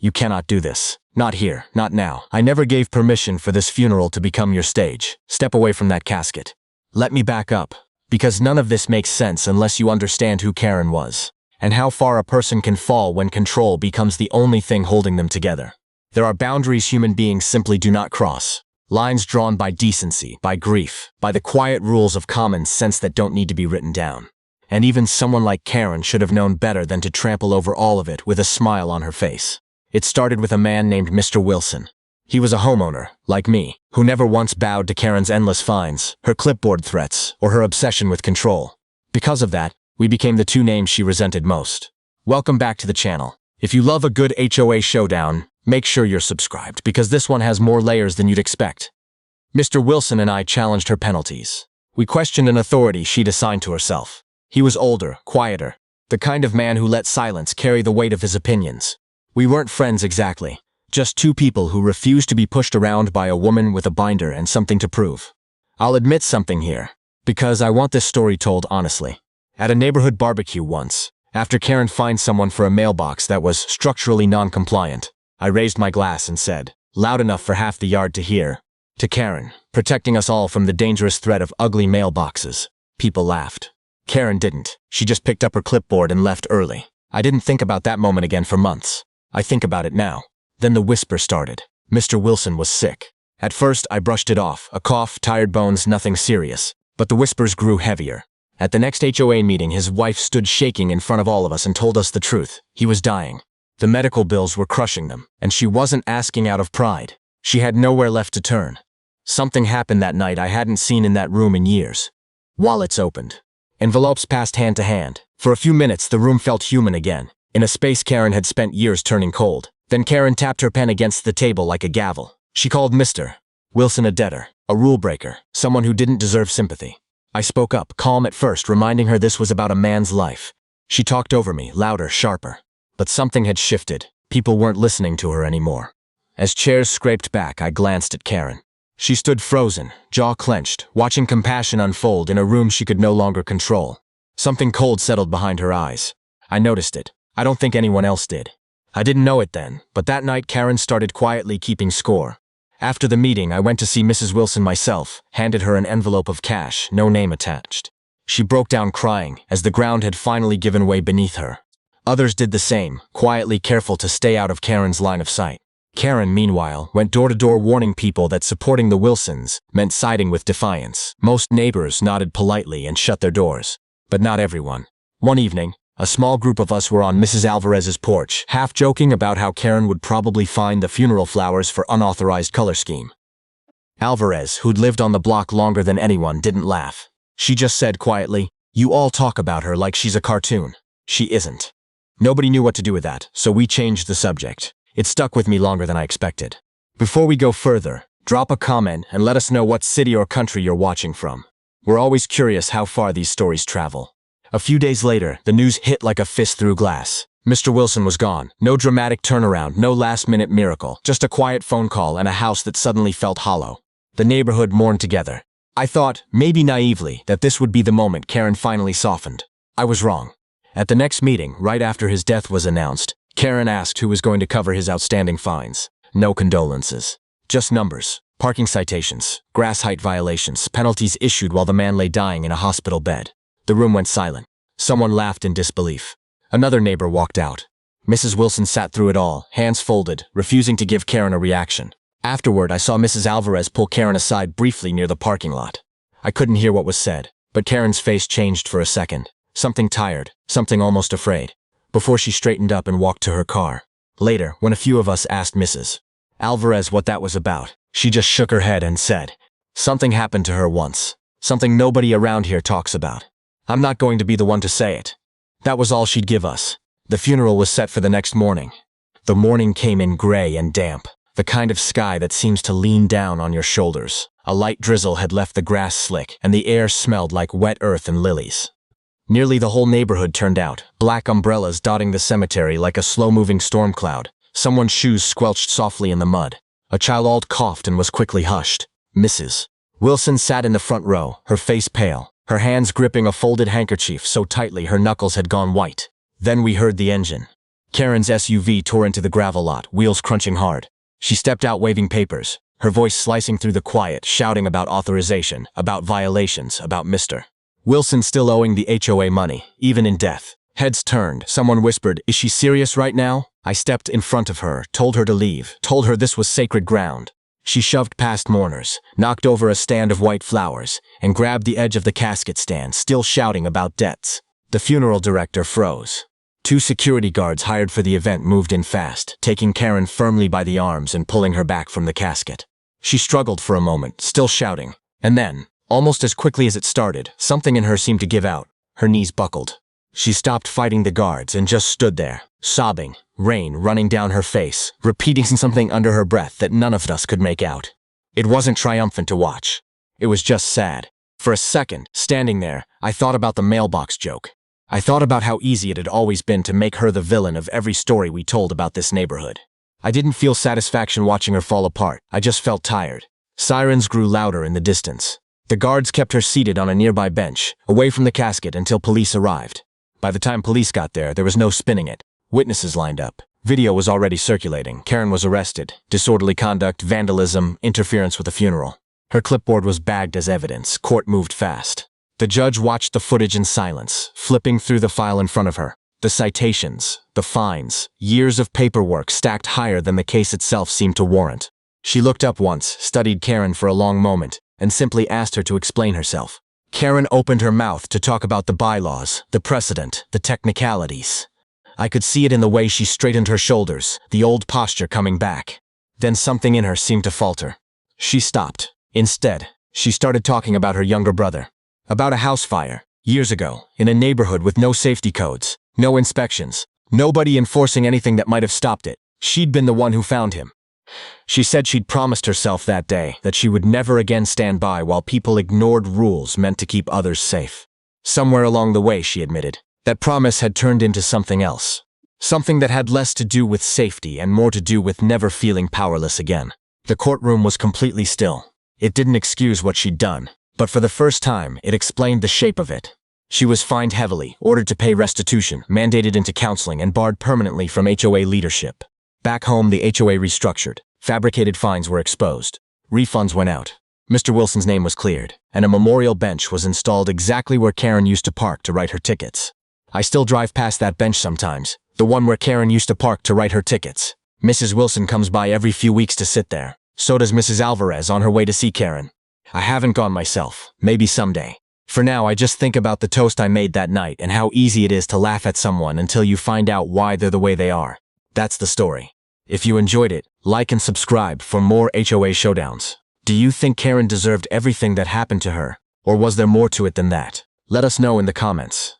You cannot do this. Not here, not now. I never gave permission for this funeral to become your stage. Step away from that casket. Let me back up, because none of this makes sense unless you understand who Karen was, and how far a person can fall when control becomes the only thing holding them together. There are boundaries human beings simply do not cross. Lines drawn by decency, by grief, by the quiet rules of common sense that don't need to be written down. And even someone like Karen should have known better than to trample over all of it with a smile on her face. It started with a man named Mr. Wilson. He was a homeowner, like me, who never once bowed to Karen's endless fines, her clipboard threats, or her obsession with control. Because of that, we became the two names she resented most. Welcome back to the channel. If you love a good HOA showdown, make sure you're subscribed, because this one has more layers than you'd expect. Mr. Wilson and I challenged her penalties. We questioned an authority she'd assigned to herself. He was older, quieter, the kind of man who let silence carry the weight of his opinions. We weren't friends exactly, just two people who refused to be pushed around by a woman with a binder and something to prove. I'll admit something here, because I want this story told honestly. At a neighborhood barbecue once, after Karen fined someone for a mailbox that was structurally non-compliant, I raised my glass and said, loud enough for half the yard to hear, to Karen, protecting us all from the dangerous threat of ugly mailboxes. People laughed. Karen didn't. She just picked up her clipboard and left early. I didn't think about that moment again for months. I think about it now. Then the whisper started. Mr. Wilson was sick. At first, I brushed it off. A cough, tired bones, nothing serious. But the whispers grew heavier. At the next HOA meeting, his wife stood shaking in front of all of us and told us the truth. He was dying. The medical bills were crushing them, and she wasn't asking out of pride. She had nowhere left to turn. Something happened that night I hadn't seen in that room in years. Wallets opened. Envelopes passed hand to hand. For a few minutes, the room felt human again, in a space Karen had spent years turning cold. Then Karen tapped her pen against the table like a gavel. She called Mr. Wilson a debtor, a rule breaker, someone who didn't deserve sympathy. I spoke up, calm at first, reminding her this was about a man's life. She talked over me, louder, sharper. But something had shifted. People weren't listening to her anymore. As chairs scraped back, I glanced at Karen. She stood frozen, jaw clenched, watching compassion unfold in a room she could no longer control. Something cold settled behind her eyes. I noticed it. I don't think anyone else did. I didn't know it then, but that night Karen started quietly keeping score. After the meeting, I went to see Mrs. Wilson myself, handed her an envelope of cash, no name attached. She broke down crying, as the ground had finally given way beneath her. Others did the same, quietly careful to stay out of Karen's line of sight. Karen, meanwhile, went door to door warning people that supporting the Wilsons meant siding with defiance. Most neighbors nodded politely and shut their doors. But not everyone. One evening, a small group of us were on Mrs. Alvarez's porch, half joking about how Karen would probably find the funeral flowers for unauthorized color scheme. Alvarez, who'd lived on the block longer than anyone, didn't laugh. She just said quietly, "You all talk about her like she's a cartoon. She isn't." Nobody knew what to do with that, so we changed the subject. It stuck with me longer than I expected. Before we go further, drop a comment and let us know what city or country you're watching from. We're always curious how far these stories travel. A few days later, the news hit like a fist through glass. Mr. Wilson was gone. No dramatic turnaround, no last-minute miracle. Just a quiet phone call and a house that suddenly felt hollow. The neighborhood mourned together. I thought, maybe naively, that this would be the moment Karen finally softened. I was wrong. At the next meeting, right after his death was announced, Karen asked who was going to cover his outstanding fines. No condolences. Just numbers. Parking citations, grass height violations, penalties issued while the man lay dying in a hospital bed. The room went silent. Someone laughed in disbelief. Another neighbor walked out. Mrs. Wilson sat through it all, hands folded, refusing to give Karen a reaction. Afterward, I saw Mrs. Alvarez pull Karen aside briefly near the parking lot. I couldn't hear what was said, but Karen's face changed for a second. Something tired, something almost afraid, before she straightened up and walked to her car. Later, when a few of us asked Mrs. Alvarez what that was about, she just shook her head and said, "Something happened to her once. Something nobody around here talks about. I'm not going to be the one to say it." That was all she'd give us. The funeral was set for the next morning. The morning came in gray and damp, the kind of sky that seems to lean down on your shoulders. A light drizzle had left the grass slick, and the air smelled like wet earth and lilies. Nearly the whole neighborhood turned out, black umbrellas dotting the cemetery like a slow-moving storm cloud. Someone's shoes squelched softly in the mud. A child coughed and was quickly hushed. Mrs. Wilson sat in the front row, her face pale, her hands gripping a folded handkerchief so tightly her knuckles had gone white. Then we heard the engine. Karen's SUV tore into the gravel lot, wheels crunching hard. She stepped out waving papers, her voice slicing through the quiet, shouting about authorization, about violations, about Mr. Wilson still owing the HOA money, even in death. Heads turned. Someone whispered, "Is she serious right now?" I stepped in front of her, told her to leave, told her this was sacred ground. She shoved past mourners, knocked over a stand of white flowers, and grabbed the edge of the casket stand, still shouting about debts. The funeral director froze. 2 security guards hired for the event moved in fast, taking Karen firmly by the arms and pulling her back from the casket. She struggled for a moment, still shouting, and then, almost as quickly as it started, something in her seemed to give out. Her knees buckled. She stopped fighting the guards and just stood there, sobbing, rain running down her face, repeating something under her breath that none of us could make out. It wasn't triumphant to watch. It was just sad. For a second, standing there, I thought about the mailbox joke. I thought about how easy it had always been to make her the villain of every story we told about this neighborhood. I didn't feel satisfaction watching her fall apart. I just felt tired. Sirens grew louder in the distance. The guards kept her seated on a nearby bench, away from the casket until police arrived. By the time police got there was no spinning it. Witnesses lined up. Video was already circulating. Karen was arrested. Disorderly conduct, vandalism, interference with a funeral. Her clipboard was bagged as evidence. Court moved fast. The judge watched the footage in silence, flipping through the file in front of her. The citations, the fines, years of paperwork stacked higher than the case itself seemed to warrant. She looked up once, studied Karen for a long moment, and simply asked her to explain herself. Karen opened her mouth to talk about the bylaws, the precedent, the technicalities. I could see it in the way she straightened her shoulders, the old posture coming back. Then something in her seemed to falter. She stopped. Instead, she started talking about her younger brother. About a house fire, years ago, in a neighborhood with no safety codes, no inspections, nobody enforcing anything that might have stopped it. She'd been the one who found him. She said she'd promised herself that day that she would never again stand by while people ignored rules meant to keep others safe. Somewhere along the way, she admitted, that promise had turned into something else. Something that had less to do with safety and more to do with never feeling powerless again. The courtroom was completely still. It didn't excuse what she'd done, but for the first time, it explained the shape of it. She was fined heavily, ordered to pay restitution, mandated into counseling, and barred permanently from HOA leadership. Back home, the HOA restructured. Fabricated fines were exposed. Refunds went out. Mr. Wilson's name was cleared, and a memorial bench was installed exactly where Karen used to park to write her tickets. I still drive past that bench sometimes, the one where Karen used to park to write her tickets. Mrs. Wilson comes by every few weeks to sit there. So does Mrs. Alvarez on her way to see Karen. I haven't gone myself. Maybe someday. For now, I just think about the toast I made that night and how easy it is to laugh at someone until you find out why they're the way they are. That's the story. If you enjoyed it, like and subscribe for more HOA showdowns. Do you think Karen deserved everything that happened to her? Or was there more to it than that? Let us know in the comments.